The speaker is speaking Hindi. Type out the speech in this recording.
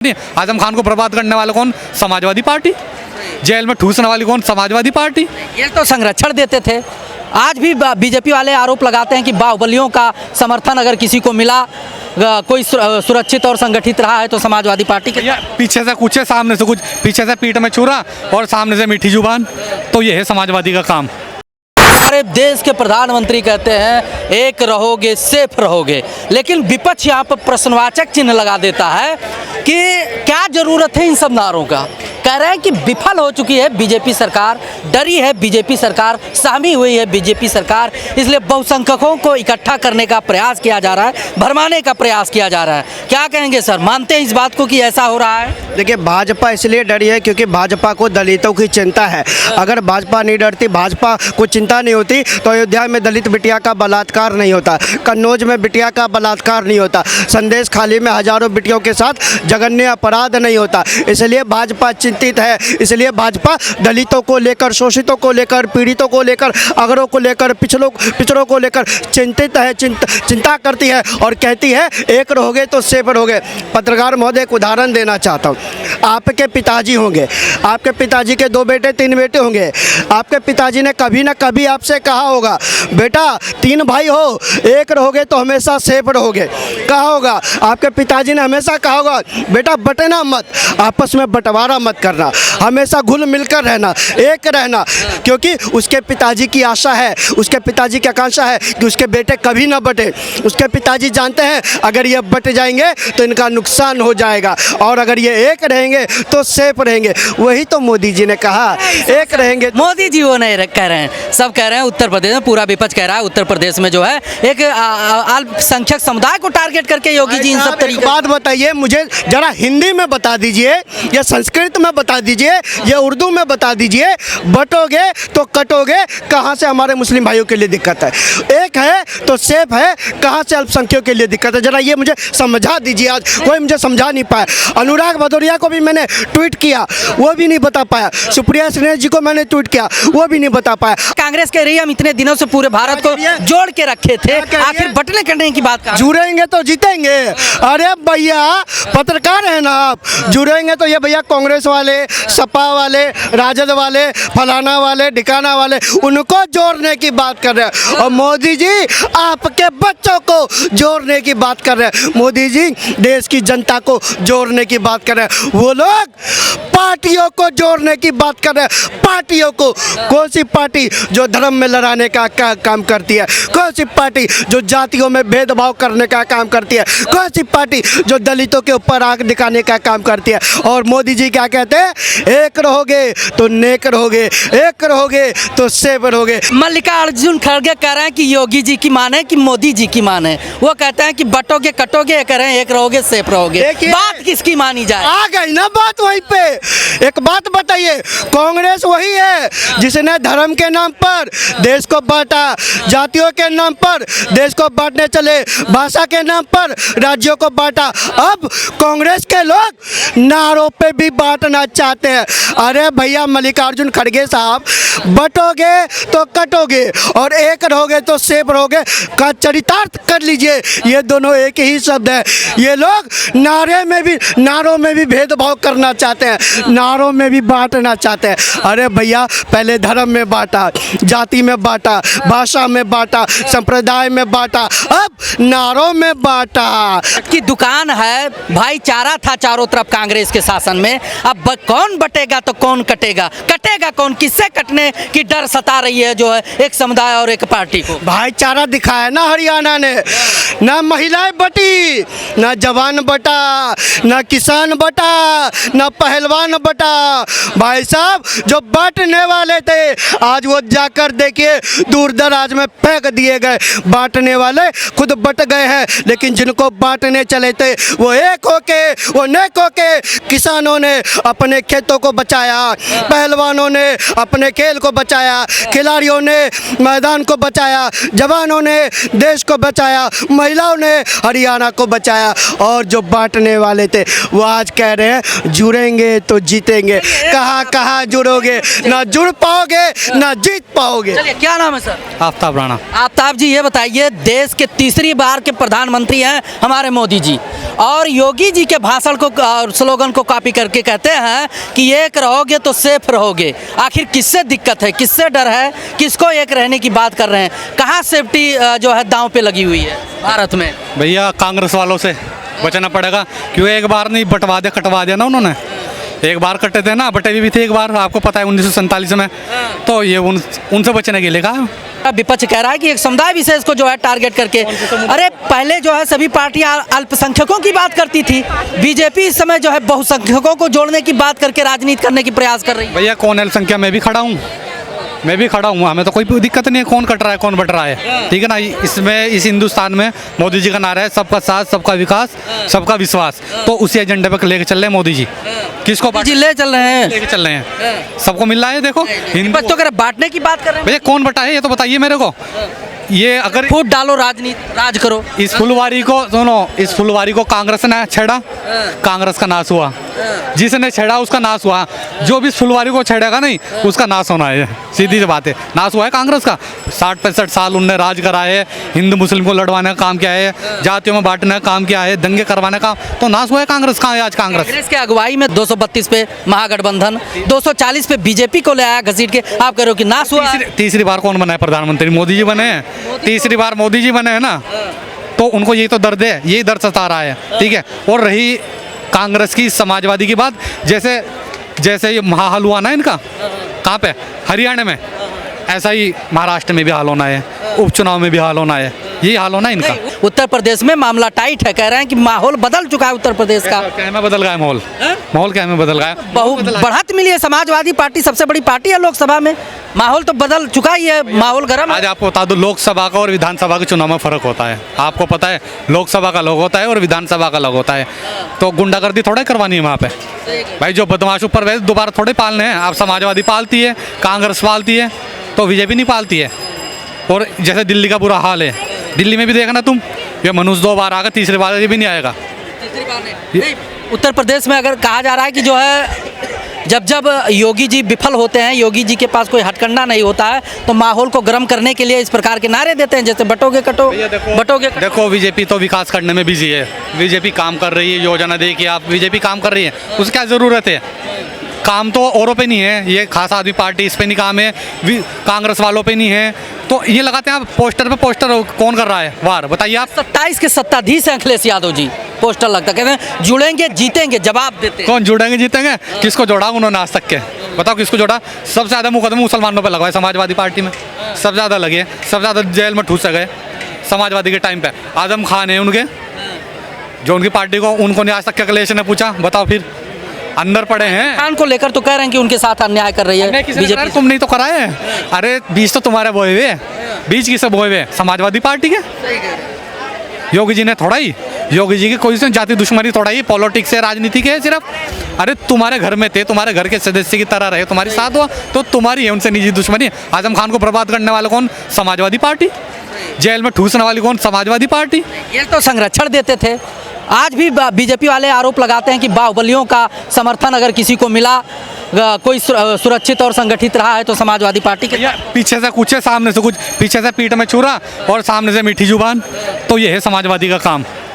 आजम खान को बर्बाद करने वाला कौन? समाजवादी पार्टी। जेल में ठूसने वाली कौन? समाजवादी पार्टी। ये तो संरक्षण देते थे। आज भी बीजेपी वाले आरोप लगाते हैं कि बाहुबलियों का समर्थन अगर किसी को मिला, कोई सुरक्षित और संगठित रहा है तो समाजवादी पार्टी के। पीछे से कुछ है, सामने से कुछ, पीछे से पीठ में छुरा और सामने से मीठी जुबान, तो ये है समाजवादी का काम। हमारे देश के प्रधानमंत्री कहते हैं एक रहोगे सेफ रहोगे, लेकिन विपक्ष यहाँ पर प्रश्नवाचक चिन्ह लगा देता है कि क्या जरूरत है इन सब नारों का। कह रहे हैं कि विफल हो चुकी है बीजेपी सरकार, डरी है बीजेपी सरकार, सहमी हुई है बीजेपी सरकार, इसलिए बहुसंख्यकों को इकट्ठा करने का प्रयास किया जा रहा है, भरमाने का प्रयास किया जा रहा है। क्या कहेंगे सर, मानते हैं इस बात को कि ऐसा हो रहा है? देखिए, भाजपा इसलिए डरी है क्योंकि भाजपा को दलितों की चिंता है। अगर भाजपा नहीं डरती, भाजपा को चिंता नहीं होती तो अयोध्या में दलित बिटिया का बलात्कार नहीं होता, कन्नौज में बिटिया का बलात्कार नहीं होता, संदेश खाली में हजारों बिटियों के साथ जघन्य अपराध नहीं होता। इसलिए भाजपा चिंतित है, इसलिए भाजपा दलितों को लेकर, शोषितों को लेकर, पीड़ितों को लेकर, अगड़ों को लेकर, पिछड़ों को लेकर चिंतित है, चिंता करती है और कहती है एक रहोगे तो सेफ रहोगे। पत्रकार महोदय, एक उदाहरण देना चाहता हूँ। आपके पिताजी होंगे, आपके पिताजी के 2 बेटे 3 बेटे होंगे। आपके पिताजी ने कभी ना कभी आपसे कहा होगा बेटा 3 भाई हो, एक रहोगे तो हमेशा सेफ रहोगे, कहा होगा। आपके पिताजी ने हमेशा कहा होगा बेटा बटना मत, आपस में बंटवारा मत करना, हमेशा घुल मिलकर रहना, एक रहना, क्योंकि उसके पिताजी की आशा है, उसके पिताजी की आकांक्षा है कि उसके बेटे कभी ना बटे। उसके पिताजी जानते हैं अगर ये बट जाएंगे तो इनका नुकसान हो जाएगा और अगर ये एक रहेंगे तो सेफ रहेंगे। वही तो मोदी जी ने कहा, एक रहेंगे। मोदी जी वो नहीं कह रहे हैं, सब कह रहे हैं उत्तर प्रदेश में, पूरा विपक्ष कह रहा है उत्तर प्रदेश में जो है एक अल्पसंख्यक समुदाय को टारगेट करके योगी जी इन सब तरीके। बात बताइए मुझे जरा, हिंदी में बता दीजिए या संस्कृत में बता दीजिए या उर्दू में बता दीजिए, बटोगे तो कटोगे, कहाँ से हमारे मुस्लिम भाइयों के लिए दिक्कत है? एक है तो सेफ है, कहाँ से अल्पसंख्यकों के लिए दिक्कत है? जरा ये मुझे समझा दीजिए। आज कोई मुझे समझा नहीं पाया। अनुराग भदौरिया को भी मैंने ट्वीट किया, वो भी नहीं बता पाया। सुप्रिया सुले जी को मैंने ट्वीट किया, वो भी नहीं बता पाया। कांग्रेस कह रही है हम इतने दिनों से पूरे भारत को जोड़ के रखे थे, आखिर बटने करने की बात। जुड़ेंगे तो जीतेंगे। अरे भैया पत्रकार है ना आप, जुड़ेंगे तो ये भैया कांग्रेस वाले, सपा वाले, राजद वाले, फलाना वाले, ढिकाना वाले, उनको जोड़ने की बात कर रहे हैं और मोदी जी आपके बच्चों को जोड़ने की बात कर रहे हैं। मोदी जी देश की जनता को जोड़ने की बात कर रहे हैं। वो लोग पार्टियों को जोड़ने की बात कर रहे हैं। पार्टियों को, कौन सी पार्टी जो धर्म में लड़ाने का काम करती है? कौन सी पार्टी जो जातियों में भेदभाव करने का काम करती है? कौन सी पार्टी जो दलितों के ऊपर आंख दिखाने का काम करती है? और मोदी जी क्या कहते हैं? एक रहोगे तो नेक रहोगे, एक रहोगे तो सेफ रहोगे। मल्लिकार्जुन खड़गे कह रहे हैं कि योगी जी की मान है कि मोदी जी की मान है। वो कहते हैं कि बटोगे कटोगे, कह रहे हैं एक रहोगे सेफ रहोगे। बात किसकी मानी जाए? आ गई ना बात वहीं पे। एक बात बताइए, कांग्रेस वही है जिसने धर्म के नाम पर देश को बांटा, जातियों के नाम पर देश को बांटने चले, भाषा के नाम पर राज्यों को बांटा। अब कांग्रेस के लोग नारों पे भी बांटना चाहते हैं। अरे भैया मल्लिकार्जुन खड़गे साहब, बटोगे तो कटोगे और एक रहोगे तो सेफ रहोगे का चरितार्थ कर लीजिए। ये दोनों एक ही शब्द है। ये लोग नारों में भी भेदभाव करना चाहते हैं, नारों में भी बांटना चाहते हैं। अरे भैया पहले धर्म में बांटा, जाति में बांटा, भाषा में बांटा, संप्रदाय में बांटा, अब नारों में बांटा। की दुकान है, भाईचारा था चारों तरफ कांग्रेस के शासन में। अब कौन बटेगा तो कौन कटेगा? कटेगा कौन? किससे कटने की डर सता रही है जो है एक समुदाय और एक पार्टी को? भाईचारा दिखाया ना हरियाणा ने, ना महिलाएं बटी, ना जवान बटा, ना किसान बटा, ना पहलवान बटा। भाई साहब जो बांटने वाले थे आज वो जाकर देखिए दूर दराज में फेंक दिए गए। बांटने वाले खुद बट गए हैं, लेकिन जिनको बांटने चले थे वो एक होके, वो नेक होके, किसानों ने अपने खेतों को बचाया, पहलवानों ने अपने खेल को बचाया, खिलाड़ियों ने मैदान को बचाया, जवानों ने देश को बचाया, महिलाओं ने हरियाणा को बचाया। और जो बांटने वाले थे वो आज कह रहे हैं है, जुड़ेंगे तो जीतेंगे। कहाँ कहाँ जुड़ोगे, ना जुड़ पाओगे ना जीत पाओगे। चलिए, क्या नाम है सर? आफ्ताब राणा। आफ्ताब जी, ये बताइए, देश के तीसरी बार के प्रधानमंत्री हैं हमारे मोदी जी, और योगी जी के भाषण को और स्लोगन को कॉपी करके कहते हैं कि एक रहोगे तो सेफ रहोगे। आखिर किससे दिक्कत है, किससे डर है, किसको एक रहने की बात कर रहे हैं? कहाँ सेफ्टी जो है दांव पे लगी हुई है भारत में? भैया कांग्रेस वालों से बचना पड़ेगा, क्यों एक बार नहीं बंटवा दिया, कटवा दिया ना उन्होंने। एक बार कटे थे ना, बटे भी थे एक बार, आपको पता है 1947 में। तो ये उनसे बचने के लिए कहा। विपक्ष कह रहा है कि एक समुदाय विशेष को जो है टारगेट करके, अरे पहले जो है सभी पार्टियां अल्पसंख्यकों की बात करती थी, बीजेपी इस समय जो है बहुसंख्यकों को जोड़ने की बात करके राजनीति करने की प्रयास कर रही है। भैया कौन अल्पसंख्यक, मैं भी खड़ा हूँ, मैं भी खड़ा हूँ, हमें तो कोई दिक्कत नहीं है कौन कट रहा है कौन बट रहा है, ठीक है ना। इसमें इस हिंदुस्तान में मोदी जी का नारा है सबका साथ, सबका विकास, सबका विश्वास। तो उसी एजेंडे पे लेके चल रहे हैं मोदी जी। किसको जी ले चल रहे हैं, लेके चल रहे हैं, सबको मिल रहा है। देखो विपक्ष तो कह रहे बांटने की बात कर रहे हैं। भैया कौन बटा है ये तो बताइए मेरे को। ये अगर फूट डालो, राजनीति राज करो। इस फुलवारी को सुनो, इस फुलवारी को कांग्रेस ने छेड़ा, कांग्रेस का नाश हुआ। जिसने छेड़ा उसका नाश हुआ, जो भी इस फुलवारी को छेड़ेगा नहीं उसका नाश होना है। सीधी सी बात है, नाश हुआ है कांग्रेस का। 60-65 साल उनने राज करा है, हिंदू मुस्लिम को लड़वाने का काम किया है, जातियों में बांटने का काम किया है, दंगे करवाने का, तो नाश हुआ है कांग्रेस। कहाँ है आज कांग्रेस? के अगुवाई में 232 पे महागठबंधन, 240 पे बीजेपी को ले आया घसीट के। आप कह रहे हो कि नाश हुआ। तीसरी बार कौन बना है प्रधानमंत्री? मोदी जी बने हैं, तीसरी बार मोदी जी बने हैं ना। तो उनको यही तो दर्द है, यही दर्द सता रहा है, ठीक है। और रही कांग्रेस की, समाजवादी की बात, जैसे ये महाहाल हुआ ना इनका, कहाँ पे? हरियाणा में। ऐसा ही महाराष्ट्र में भी हाल होना है, उपचुनाव में भी हाल होना है, यही हाल होना है इनका। उत्तर प्रदेश में मामला टाइट है, कह रहे हैं कि माहौल बदल चुका है उत्तर प्रदेश का। क्या में बदल गया माहौल? माहौल क्या में बदल गया? बढ़त मिली है, समाजवादी पार्टी सबसे बड़ी पार्टी है लोकसभा में, माहौल तो बदल चुका ही है, माहौल गर्म। आज आपको बता दो, लोकसभा का और विधानसभा के चुनाव में फर्क होता है। आपको पता है लोकसभा का अलग होता है और विधानसभा का अलग होता है। तो गुंडागर्दी थोड़ा करवानी है वहाँ पे भाई, जो बदमाश ऊपर वैसे दोबारा थोड़े पालने हैं। आप समाजवादी पालती है, कांग्रेस पालती है, तो बीजेपी नहीं पालती है। और जैसे दिल्ली का बुरा हाल है, दिल्ली में भी देखना तुम, ये मनुष्य 2 बार आएगा, तीसरी बार ये भी नहीं आएगा। उत्तर प्रदेश में अगर कहा जा रहा है कि जो है जब योगी जी विफल होते हैं, योगी जी के पास कोई हथकंडा नहीं होता है, तो माहौल को गर्म करने के लिए इस प्रकार के नारे देते हैं, जैसे बटोगे कटो, बटोगे कटो। देखो बीजेपी तो विकास करने में बिजी है, बीजेपी काम कर रही है, योजना देखिए आप, बीजेपी काम कर रही है, उसकी क्या ज़रूरत है? काम तो औरों पे नहीं है, ये खास आदमी पार्टी इस पे नहीं काम है, कांग्रेस वालों पे नहीं है। तो ये लगाते हैं आप पोस्टर पे, पोस्टर कौन कर रहा है वार? बताइए आप। 27 के सत्ताधीश हैं अखिलेश यादव जी, पोस्टर लगता, कहते हैं जुड़ेंगे जीतेंगे, जवाब देते हैं। कौन जुड़ेंगे जीतेंगे? किसको जोड़ा उन्होंने आज तक के? बताओ किसको जोड़ा? सबसे ज़्यादा मुकदमे मुसलमानों पे लगवाए समाजवादी पार्टी में, सबसे ज़्यादा लगे, सबसे ज़्यादा जेल में ठूस गए समाजवादी के टाइम पे। आजम खान है उनके, जो उनकी पार्टी को, उनको नहीं आज तक अखिलेश ने पूछा। बताओ फिर, अंदर पड़े हैं। खान को लेकर तो कह रहे हैं कि उनके साथ अन्याय कर रही है बीजेपी। तुम नहीं तो कराए? अरे बीज तो तुम्हारे बोए हुए, बीज किसे बोए हुए? समाजवादी पार्टी के। योगी जी ने थोड़ाई, योगी जी की कोई से जाति दुश्मनी थोड़ाई, पॉलिटिक्स है, राजनीति के है सिर्फ। अरे तुम्हारे घर में थे, तुम्हारे घर के सदस्य की तरह रहे, तुम्हारे साथ हुआ, तो तुम्हारी है उनसे निजी दुश्मनी। आजम खान को बर्बाद करने वाले कौन? समाजवादी पार्टी। जेल में ठूसने वाली कौन? समाजवादी पार्टी। ये तो संरक्षण देते थे। आज भी बीजेपी वाले आरोप लगाते हैं कि बाहुबलियों का समर्थन अगर किसी को मिला, कोई सुरक्षित और संगठित रहा है, तो समाजवादी पार्टी के। पीछे से कुछ, सामने से कुछ, पीछे से पीठ में छुरा और सामने से मीठी जुबान, तो ये है समाजवादी का काम।